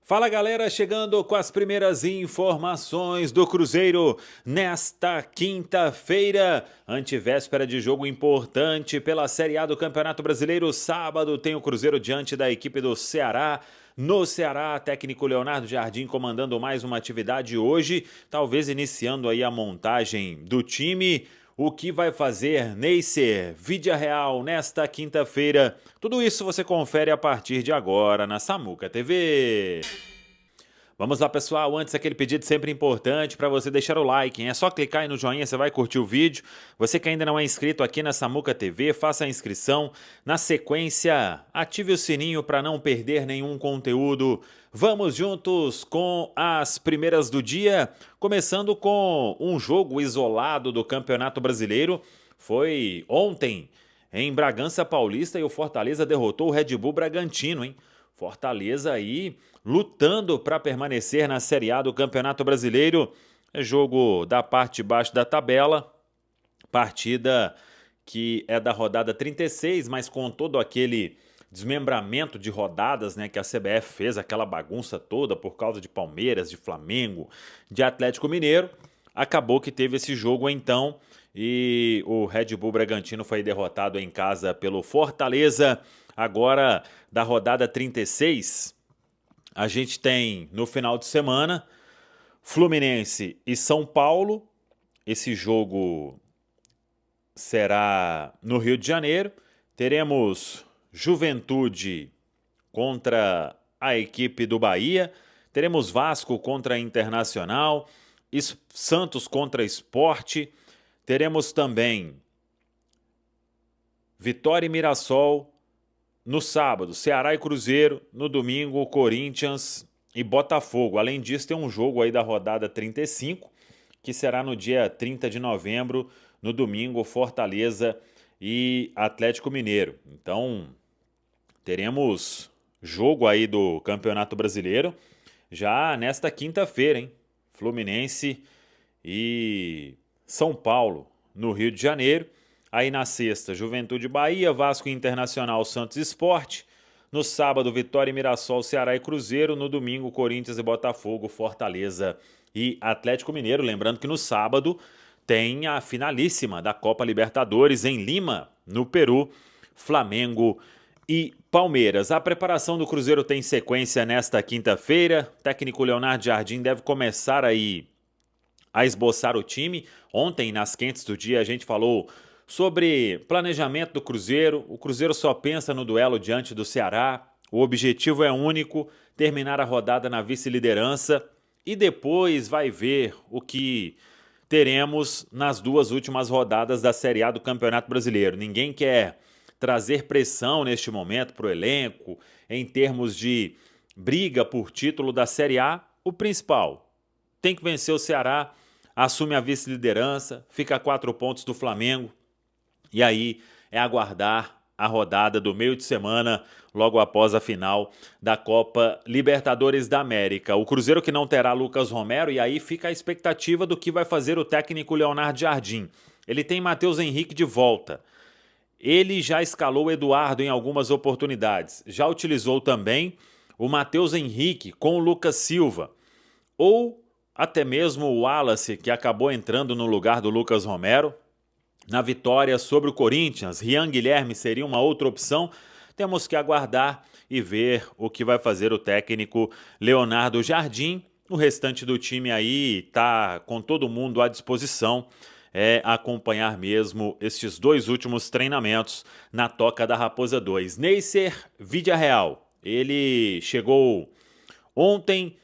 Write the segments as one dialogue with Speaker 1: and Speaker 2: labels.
Speaker 1: Fala galera, chegando com as primeiras informações do Cruzeiro nesta quinta-feira, antevéspera de jogo importante pela Série A do Campeonato Brasileiro. Sábado tem o Cruzeiro diante da equipe do Ceará. No Ceará, técnico Leonardo Jardim comandando mais uma atividade hoje, talvez iniciando aí a montagem do time. O que vai fazer Neisser, Vídea Real, nesta quinta-feira? Tudo isso você confere a partir de agora na Samuca TV. Vamos lá, pessoal, antes aquele pedido sempre importante para você deixar o like, hein? É só clicar aí no joinha, você vai curtir o vídeo. Você que ainda não é inscrito aqui na Samuca TV, faça a inscrição. Na sequência, ative o sininho para não perder nenhum conteúdo. Vamos juntos com as primeiras do dia, começando com um jogo isolado do Campeonato Brasileiro. Foi ontem em Bragança Paulista e o Fortaleza derrotou o Red Bull Bragantino, hein? Fortaleza aí lutando para permanecer na Série A do Campeonato Brasileiro. É jogo da parte de baixo da tabela, partida que é da rodada 36, mas com todo aquele desmembramento de rodadas, né, que a CBF fez, aquela bagunça toda por causa de Palmeiras, de Flamengo, de Atlético Mineiro, acabou que teve esse jogo então e o Red Bull Bragantino foi derrotado em casa pelo Fortaleza. Agora, da rodada 36, a gente tem no final de semana Fluminense e São Paulo. Esse jogo será no Rio de Janeiro. Teremos Juventude contra a equipe do Bahia. Teremos Vasco contra Internacional. Santos contra Sport. Teremos também Vitória e Mirassol. No sábado, Ceará e Cruzeiro. No domingo, Corinthians e Botafogo. Além disso, tem um jogo aí da rodada 35, que será no dia 30 de novembro, no domingo, Fortaleza e Atlético Mineiro. Então, teremos jogo aí do Campeonato Brasileiro já nesta quinta-feira, hein? Fluminense e São Paulo, no Rio de Janeiro. Aí na sexta, Juventude Bahia, Vasco Internacional, Santos Sport. No sábado, Vitória e Mirassol, Ceará e Cruzeiro. No domingo, Corinthians e Botafogo, Fortaleza e Atlético Mineiro. Lembrando que no sábado tem a finalíssima da Copa Libertadores em Lima, no Peru, Flamengo e Palmeiras. A preparação do Cruzeiro tem sequência nesta quinta-feira. O técnico Leonardo Jardim deve começar aí a esboçar o time. Ontem, nas quentes do dia, a gente falou sobre planejamento do Cruzeiro. O Cruzeiro só pensa no duelo diante do Ceará. O objetivo é único, terminar a rodada na vice-liderança e depois vai ver o que teremos nas duas últimas rodadas da Série A do Campeonato Brasileiro. Ninguém quer trazer pressão neste momento para o elenco em termos de briga por título da Série A. O principal, tem que vencer o Ceará, assume a vice-liderança, fica a 4 pontos do Flamengo. E aí é aguardar a rodada do meio de semana, logo após a final da Copa Libertadores da América. O Cruzeiro que não terá Lucas Romero, e aí fica a expectativa do que vai fazer o técnico Leonardo Jardim. Ele tem Matheus Henrique de volta. Ele já escalou o Eduardo em algumas oportunidades. Já utilizou também o Matheus Henrique com o Lucas Silva. Ou até mesmo o Wallace, que acabou entrando no lugar do Lucas Romero. Na vitória sobre o Corinthians, Rian Guilherme seria uma outra opção. Temos que aguardar e ver o que vai fazer o técnico Leonardo Jardim. O restante do time aí está com todo mundo à disposição. É acompanhar mesmo estes dois últimos treinamentos na Toca da Raposa 2. Neisser, Vídea Real. Ele chegou ontem,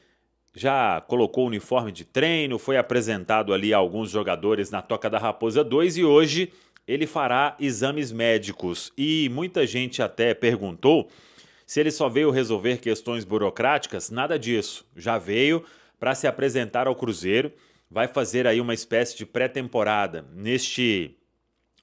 Speaker 1: já colocou o uniforme de treino, foi apresentado ali a alguns jogadores na Toca da Raposa 2 e hoje ele fará exames médicos. E muita gente até perguntou se ele só veio resolver questões burocráticas. Nada disso, já veio para se apresentar ao Cruzeiro, vai fazer aí uma espécie de pré-temporada neste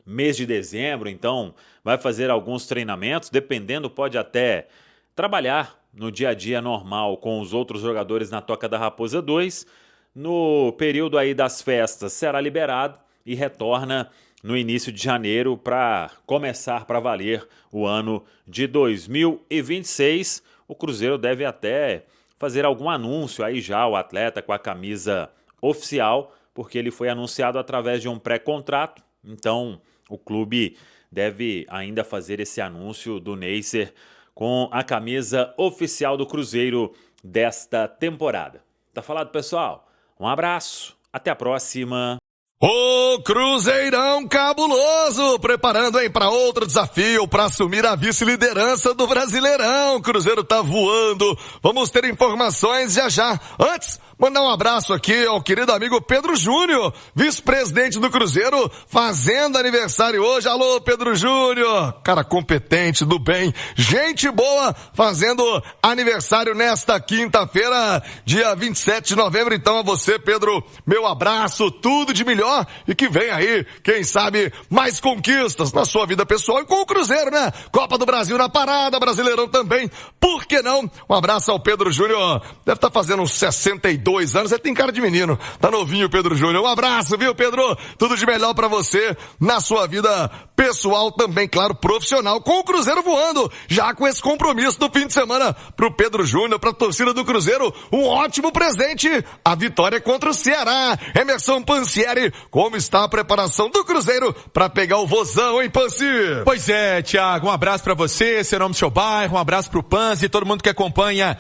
Speaker 1: mês de dezembro, então vai fazer alguns treinamentos, dependendo pode até trabalhar no dia a dia normal com os outros jogadores na Toca da Raposa 2. No período aí das festas será liberado e retorna no início de janeiro para começar para valer o ano de 2026. O Cruzeiro deve até fazer algum anúncio aí já, o atleta com a camisa oficial, porque ele foi anunciado através de um pré-contrato, então o clube deve ainda fazer esse anúncio do Neisser com a camisa oficial do Cruzeiro desta temporada. Tá falado, pessoal? Um abraço, até a próxima.
Speaker 2: O Cruzeirão cabuloso, preparando, hein, para outro desafio, para assumir a vice-liderança do Brasileirão. O Cruzeiro tá voando, vamos ter informações já. Antes, mandar um abraço aqui ao querido amigo Pedro Júnior, vice-presidente do Cruzeiro, fazendo aniversário hoje. Alô, Pedro Júnior, cara competente, do bem, gente boa, fazendo aniversário nesta quinta-feira, dia 27 de novembro. Então a você, Pedro, meu abraço, tudo de melhor e que vem aí, quem sabe, mais conquistas na sua vida pessoal e com o Cruzeiro, né? Copa do Brasil na parada, Brasileirão também, por que não? Um abraço ao Pedro Júnior, deve estar fazendo uns 62 anos, ele tem cara de menino, tá novinho, Pedro Júnior. Um abraço, viu, Pedro? Tudo de melhor pra você na sua vida pessoal também, claro, profissional, com o Cruzeiro voando, já com esse compromisso do fim de semana pro Pedro Júnior, pra torcida do Cruzeiro, um ótimo presente, a vitória contra o Ceará. Emerson Pansieri, como está a preparação do Cruzeiro pra pegar o vozão, hein, Pansi?
Speaker 3: Pois é, Thiago, um abraço pra você, seu nome, seu bairro, um abraço pro Pansi, todo mundo que acompanha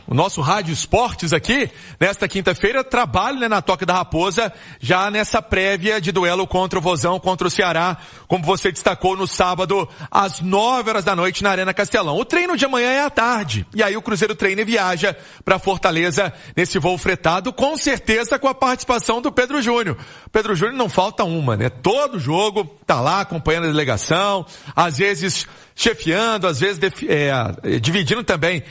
Speaker 3: o nosso Rádio Esportes aqui, nesta quinta-feira, trabalho, né, na Toca da Raposa, já nessa prévia de duelo contra o Vozão, contra o Ceará, como você destacou no sábado, às 9 horas da noite na Arena Castelão. O treino de amanhã é à tarde, e aí o Cruzeiro treina e viaja pra Fortaleza nesse voo fretado, com certeza com a participação do Pedro Júnior. Pedro Júnior não falta uma, né? Todo jogo tá lá acompanhando a delegação, às vezes chefiando, às vezes dividindo também,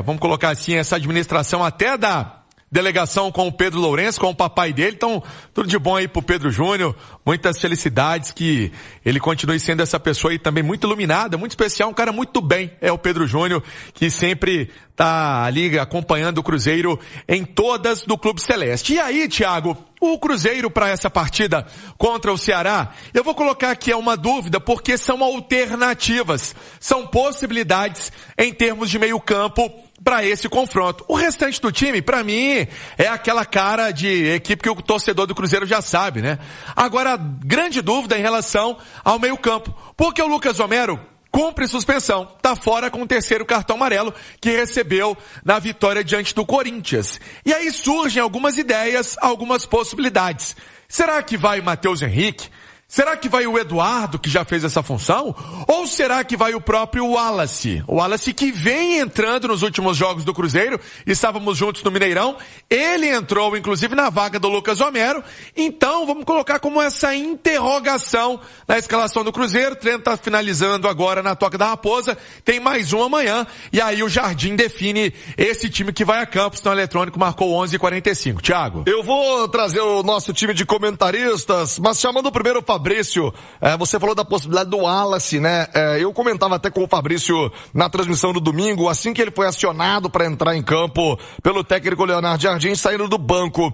Speaker 3: vamos colocar assim, essa administração até da delegação com o Pedro Lourenço, com o papai dele. Então, tudo de bom aí pro Pedro Júnior, muitas felicidades, que ele continue sendo essa pessoa aí também muito iluminada, muito especial, um cara muito bem, é o Pedro Júnior, que sempre tá ali acompanhando o Cruzeiro em todas do Clube Celeste. E aí, Thiago, o Cruzeiro para essa partida contra o Ceará, eu vou colocar aqui uma dúvida, porque são alternativas, são possibilidades em termos de meio campo para esse confronto. O restante do time, para mim, é aquela cara de equipe que o torcedor do Cruzeiro já sabe, né? Agora, grande dúvida em relação ao meio campo, porque o Lucas Romero cumpre suspensão, tá fora com o terceiro cartão amarelo que recebeu na vitória diante do Corinthians. E aí surgem algumas ideias, algumas possibilidades. Será que vai Matheus Henrique? Será que vai o Eduardo, que já fez essa função? Ou será que vai o próprio Wallace? O Wallace que vem entrando nos últimos jogos do Cruzeiro, estávamos juntos no Mineirão, ele entrou inclusive na vaga do Lucas Romero, então vamos colocar como essa interrogação na escalação do Cruzeiro. O treino está finalizando agora na Toca da Raposa, tem mais um amanhã, e aí o Jardim define esse time que vai a campo. Sinal eletrônico marcou 11h45. Thiago?
Speaker 2: Eu vou trazer o nosso time de comentaristas, mas chamando primeiro o Fabrício, você falou da possibilidade do Wallace, né? Eu comentava até com o Fabrício na transmissão do domingo, assim que ele foi acionado para entrar em campo pelo técnico Leonardo Jardim, saindo do banco.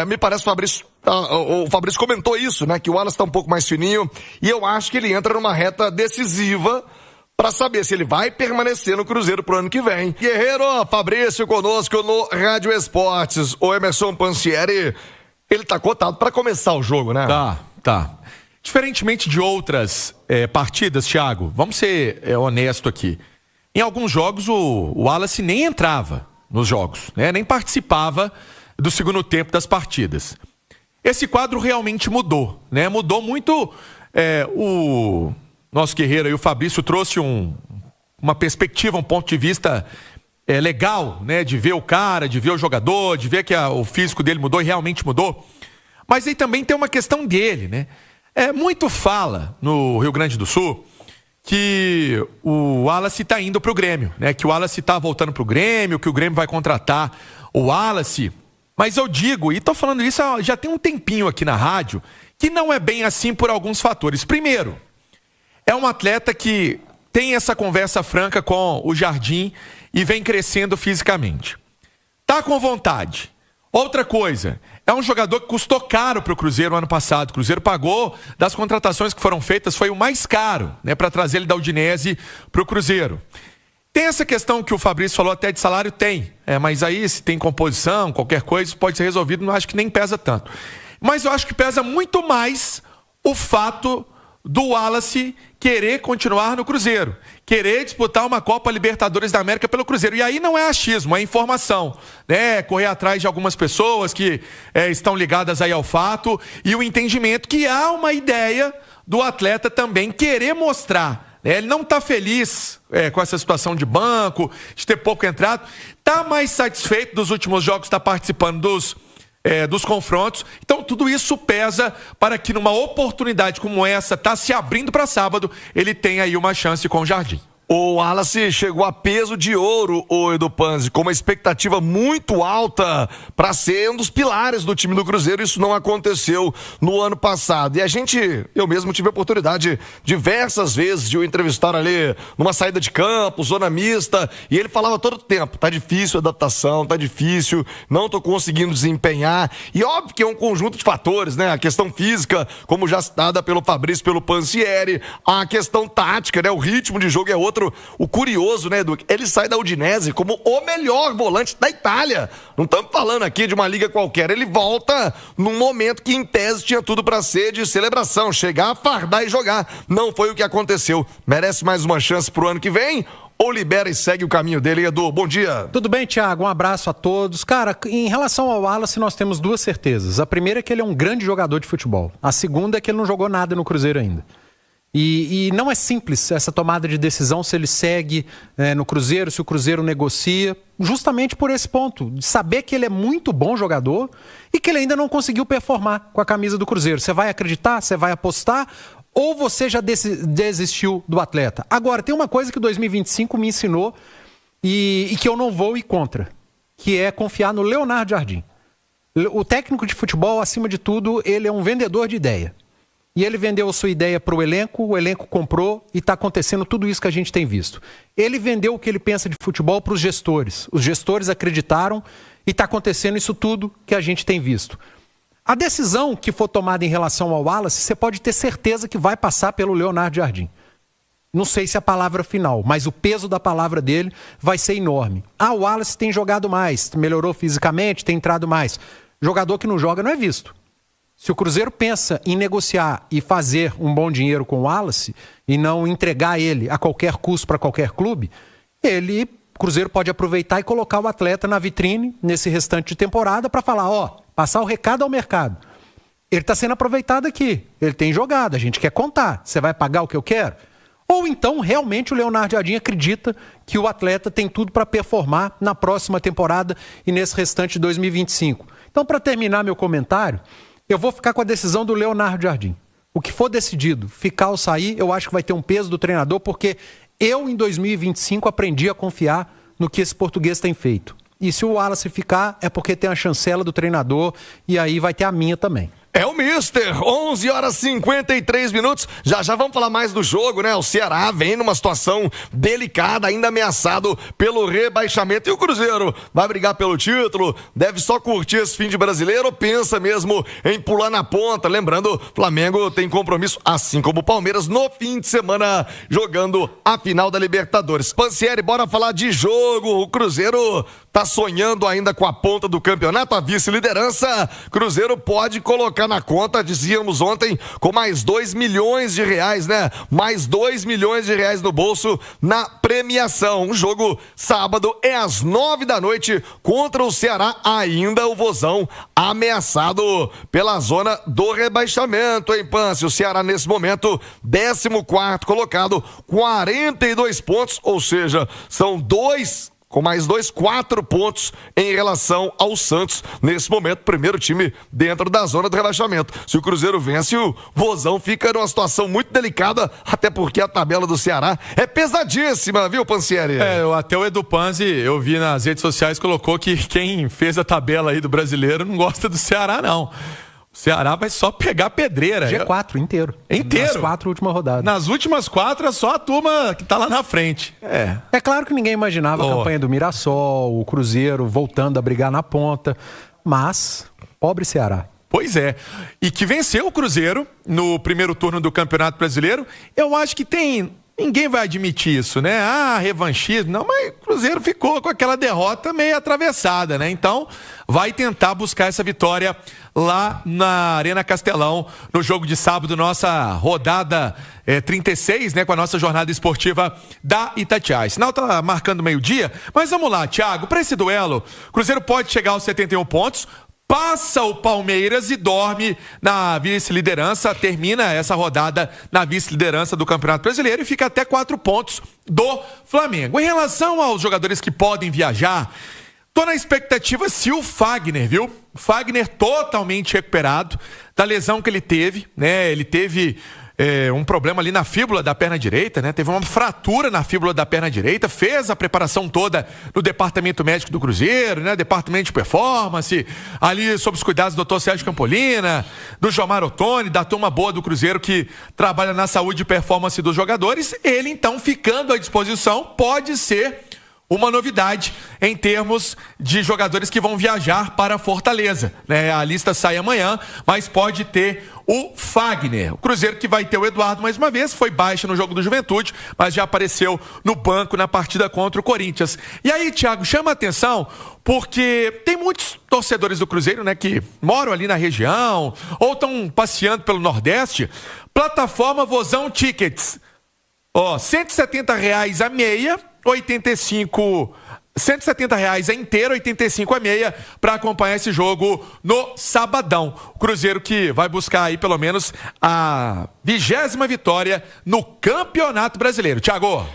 Speaker 2: Me parece o Fabrício comentou isso, né? Que o Wallace está um pouco mais fininho, e eu acho que ele entra numa reta decisiva para saber se ele vai permanecer no Cruzeiro pro ano que vem. Guerreiro, Fabrício conosco no Rádio Esportes. O Emerson Pansieri, ele tá cotado para começar o jogo, né?
Speaker 3: Tá. Diferentemente de outras partidas, Thiago, vamos ser honesto aqui. Em alguns jogos o Wallace nem entrava nos jogos, né? Nem participava do segundo tempo das partidas. Esse quadro realmente mudou, né? Mudou muito. O nosso guerreiro aí, o Fabrício, trouxe uma perspectiva, um ponto de vista legal, né? De ver o cara, de ver o jogador, de ver que o físico dele mudou, e realmente mudou. Mas aí também tem uma questão dele, né? Muito fala no Rio Grande do Sul que o Wallace está indo para o Grêmio, né? Que o Wallace está voltando para o Grêmio, que o Grêmio vai contratar o Wallace. Mas eu digo, e estou falando isso já tem um tempinho aqui na rádio, que não é bem assim por alguns fatores. Primeiro, é um atleta que tem essa conversa franca com o Jardim e vem crescendo fisicamente. Tá com vontade. Outra coisa, é um jogador que custou caro para o Cruzeiro no ano passado. O Cruzeiro pagou, das contratações que foram feitas, foi o mais caro, né, para trazer ele da Udinese para o Cruzeiro. Tem essa questão que o Fabrício falou até de salário? Tem. Mas aí, se tem composição, qualquer coisa, isso pode ser resolvido, não acho que nem pesa tanto. Mas eu acho que pesa muito mais o fato do Wallace querer continuar no Cruzeiro, querer disputar uma Copa Libertadores da América pelo Cruzeiro. E aí não é achismo, é informação, né? Correr atrás de algumas pessoas que estão ligadas aí ao fato e o entendimento que há uma ideia do atleta também querer mostrar. Ele não está feliz com essa situação de banco, de ter pouco entrado, está mais satisfeito dos últimos jogos, está participando dos confrontos. Então tudo isso pesa para que numa oportunidade como essa, está se abrindo para sábado, ele tenha aí uma chance com o Jardim.
Speaker 2: O Wallace chegou a peso de ouro, o Edu Panzi, com uma expectativa muito alta para ser um dos pilares do time do Cruzeiro. Isso não aconteceu no ano passado. E eu mesmo tive a oportunidade diversas vezes de o entrevistar ali numa saída de campo, zona mista, e ele falava todo o tempo, tá difícil a adaptação, tá difícil, não tô conseguindo desempenhar. E óbvio que é um conjunto de fatores, né? A questão física, como já citada pelo Fabrício, pelo Pansieri, a questão tática, né? O ritmo de jogo é outro. O curioso, né, Edu? Ele sai da Udinese como o melhor volante da Itália. Não estamos falando aqui de uma liga qualquer. Ele volta num momento que, em tese, tinha tudo para ser de celebração. Chegar, fardar e jogar. Não foi o que aconteceu. Merece mais uma chance pro ano que vem? Ou libera e segue o caminho dele, Edu? Bom dia.
Speaker 4: Tudo bem, Thiago? Um abraço a todos. Cara, em relação ao Wallace, nós temos duas certezas. A primeira é que ele é um grande jogador de futebol. A segunda é que ele não jogou nada no Cruzeiro ainda. E não é simples essa tomada de decisão se ele segue no Cruzeiro, se o Cruzeiro negocia, justamente por esse ponto, de saber que ele é muito bom jogador e que ele ainda não conseguiu performar com a camisa do Cruzeiro. Você vai acreditar? Você vai apostar? Ou você já desistiu do atleta? Agora, tem uma coisa que 2025 me ensinou e que eu não vou ir contra, que é confiar no Leonardo Jardim. O técnico de futebol, acima de tudo, ele é um vendedor de ideia. E ele vendeu a sua ideia para o elenco comprou e está acontecendo tudo isso que a gente tem visto. Ele vendeu o que ele pensa de futebol para os gestores. Os gestores acreditaram e está acontecendo isso tudo que a gente tem visto. A decisão que for tomada em relação ao Wallace, você pode ter certeza que vai passar pelo Leonardo Jardim. Não sei se é a palavra final, mas o peso da palavra dele vai ser enorme. O Wallace tem jogado mais, melhorou fisicamente, tem entrado mais. Jogador que não joga não é visto. Se o Cruzeiro pensa em negociar e fazer um bom dinheiro com o Wallace e não entregar ele a qualquer custo para qualquer clube, o Cruzeiro pode aproveitar e colocar o atleta na vitrine nesse restante de temporada para falar, passar o recado ao mercado. Ele está sendo aproveitado aqui, ele tem jogado, a gente quer contar, você vai pagar o que eu quero? Ou então, realmente, o Leonardo Jardim acredita que o atleta tem tudo para performar na próxima temporada e nesse restante de 2025. Então, para terminar meu comentário, eu vou ficar com a decisão do Leonardo Jardim. O que for decidido, ficar ou sair, eu acho que vai ter um peso do treinador, porque eu, em 2025, aprendi a confiar no que esse português tem feito. E se o Wallace ficar, é porque tem a chancela do treinador, e aí vai ter a minha também.
Speaker 2: É o Mister, 11h53. Já vamos falar mais do jogo, né? O Ceará vem numa situação delicada, ainda ameaçado pelo rebaixamento. E o Cruzeiro vai brigar pelo título? Deve só curtir esse fim de brasileiro ou pensa mesmo em pular na ponta? Lembrando, o Flamengo tem compromisso, assim como o Palmeiras, no fim de semana, jogando a final da Libertadores. Pansieri, bora falar de jogo. O Cruzeiro tá sonhando ainda com a ponta do campeonato, a vice-liderança. Cruzeiro pode colocar na conta, dizíamos ontem, com mais 2 milhões de reais, né? Mais 2 milhões de reais no bolso na premiação. O jogo sábado é às 9h contra o Ceará, ainda o Vozão ameaçado pela zona do rebaixamento, hein, Pance? O Ceará nesse momento, 14º colocado, 42 pontos, ou seja, são com mais 4 pontos em relação ao Santos, nesse momento, primeiro time dentro da zona do rebaixamento. Se o Cruzeiro vence, o Vozão fica numa situação muito delicada, até porque a tabela do Ceará é pesadíssima, viu, Pansieri?
Speaker 3: Até o Edu Panzi, eu vi nas redes sociais, colocou que quem fez a tabela aí do brasileiro não gosta do Ceará, não. O Ceará vai só pegar pedreira.
Speaker 4: G4 inteiro.
Speaker 3: Inteiro?
Speaker 4: Nas 4 últimas rodadas.
Speaker 3: Nas últimas 4 é só a turma que tá lá na frente.
Speaker 4: É claro que ninguém imaginava a campanha do Mirassol, o Cruzeiro voltando a brigar na ponta, mas pobre Ceará.
Speaker 3: Pois é. E que venceu o Cruzeiro no primeiro turno do Campeonato Brasileiro. Eu acho que tem ninguém vai admitir isso, né? Ah, revanchismo. Não, mas o Cruzeiro ficou com aquela derrota meio atravessada, né? Então, vai tentar buscar essa vitória lá na Arena Castelão, no jogo de sábado, nossa rodada 36, né? Com a nossa jornada esportiva da Itatiaia. Sinal tá marcando meio-dia, mas vamos lá, Thiago. Para esse duelo, o Cruzeiro pode chegar aos 71 pontos, passa o Palmeiras e dorme na vice-liderança, termina essa rodada na vice-liderança do Campeonato Brasileiro e fica até 4 pontos do Flamengo. Em relação aos jogadores que podem viajar, tô na expectativa se o Fagner, viu? O Fagner totalmente recuperado da lesão que ele teve, né? Ele teve um problema ali na fíbula da perna direita, né? Teve uma fratura na fíbula da perna direita, fez a preparação toda no departamento médico do Cruzeiro, né? Departamento de performance, ali sob os cuidados do Dr. Sérgio Campolina, do Jomar Ottoni, da turma boa do Cruzeiro que trabalha na saúde e performance dos jogadores. Ele, então, ficando à disposição, pode ser uma novidade em termos de jogadores que vão viajar para Fortaleza, né? A lista sai amanhã, mas pode ter o Fagner. O Cruzeiro que vai ter o Eduardo mais uma vez, foi baixa no jogo do Juventude, mas já apareceu no banco na partida contra o Corinthians. E aí, Thiago, chama a atenção porque tem muitos torcedores do Cruzeiro, né, que moram ali na região ou estão passeando pelo Nordeste. Plataforma Vozão Tickets. R$170 a meia, 85, R$170 a inteira, 85 a meia, para acompanhar esse jogo no sabadão. O Cruzeiro que vai buscar aí pelo menos a 20ª vitória no Campeonato Brasileiro. Thiago.